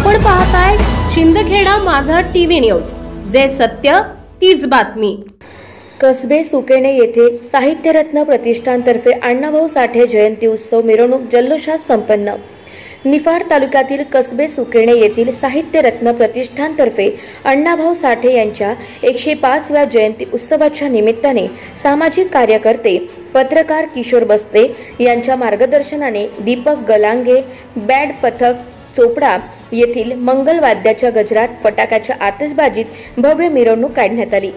आपण पाहताय शिंदखेडा माझा टीव्ही न्यूज, जे सत्य तीच बातमी। कसबे सुकेणे येथे साहित्यरत्न प्रतिष्ठानतर्फे अण्णाभाऊ साठे जयंती उत्सव मिरवणूक जल्लोषात संपन्न। निफाड तालुक्यातील कसबे सुकेणे येथील साहित्यरत्न प्रतिष्ठानतर्फे अण्णाभाऊ साठे यांच्या 105व्या जयंती उत्सवाच्या निमित्ताने सामाजिक कार्यकर्ते पत्रकार किशोर बस्ते यांच्या मार्गदर्शनाने दीपक गलांगे बँड पथक चोपडा येथील मंगल वाद्याच्या गजरात फटाक्याच्या आतिषबाजीत भव्य मिरवणूक काढण्यात आली।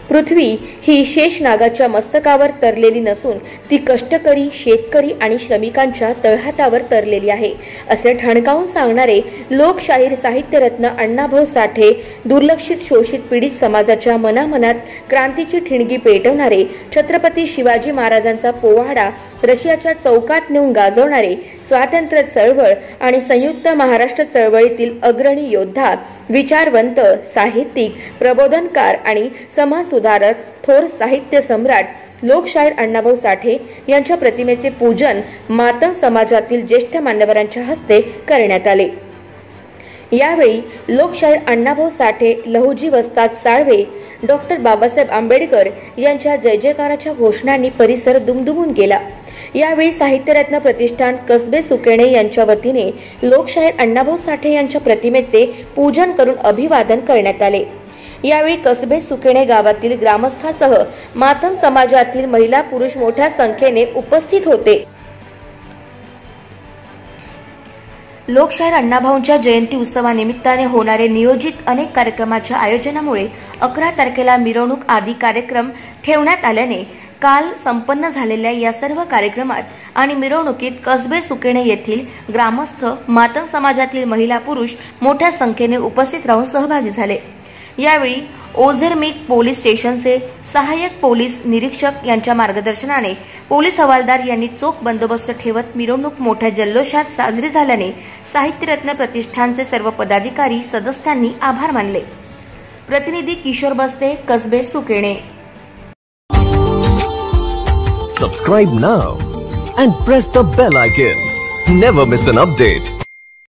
पृथ्वी ही शेष नागाच्या मस्तकावर तरलेली नसून ती कष्टकरी शेतकरी आणि श्रमिकांच्या तळहातावर तरलेली आहे असे ठणकावून सांगणारे लोकशाहीर साहित्यरत्न अण्णाभाऊ साठे दुर्लक्षित शोषित पीडित समाजाच्या मनामनात क्रांतीची ठिणगी पेटवणारे छत्रपती शिवाजी महाराजांचा पोवाडा रशियाच्या चौकात नेऊन गाजवणारे स्वातंत्र्य चळवळ आणि संयुक्त महाराष्ट्र चळवळीतील अग्रणी योद्धा विचारवंत साहित्यिक प्रबोधनकार आणि समाज सुधारक थोर साहित्य सम्राट लोकशाहीर अण्णाभाऊ साठे यांच्या प्रतिमेचे पूजन मातंग समाजातील ज्येष्ठ मान्यवरांच्या हस्ते करण्यात आले। यावेळी लोकशाहीर अण्णाभाऊ साठे लहुजी वस्ताद साळवे डॉक्टर बाबासाहेब आंबेडकर यांच्या जय जयकाराच्या घोषणांनी परिसर दुमदुमून गेला। यावेळी साहित्यरत्न प्रतिष्ठान कसबे सुकेणे यांच्या वतीने लोकशाहीर अण्णाभाऊ साठे यांच्या प्रतिमेचे पूजन करून अभिवादन करण्यात आले। यावेळी कसबे सुकेणे गावातील ग्रामस्थांसह मातंग समाजातील महिला पुरुष मोठ्या संख्येने उपस्थित होते। लोकशाहीर अण्णाभाऊंच्या जयंती उत्सवानिमित्ताने होणारे नियोजित अनेक कार्यक्रमाच्या आयोजनामुळे 11 तारखेला मिरवणूक आदी कार्यक्रम ठेवण्यात आल्याने काल संपन्न झालेल्या या सर्व कार्यक्रमात आणि मिरवणुकीत कसबे सुकेणे येथील ग्रामस्थ मातंग समाजातील महिला पुरुष मोठ्या संख्येने उपस्थित राहून सहभागी झाले। यावेळी ओझरमीक पोलीस स्टेशनचे सहाय्यक पोलीस निरीक्षक यांच्या मार्गदर्शनाने पोलीस हवालदार यांनी चोख बंदोबस्त ठेवत मिरवणूक मोठ्या जल्लोषात साजरी झाल्याने साहित्यरत्न प्रतिष्ठानचे सर्व पदाधिकारी सदस्यांनी आभार मानले। प्रतिनिधी किशोर बस्ते, कसबे सुकेणे। Subscribe now and press the bell icon. Never miss an update.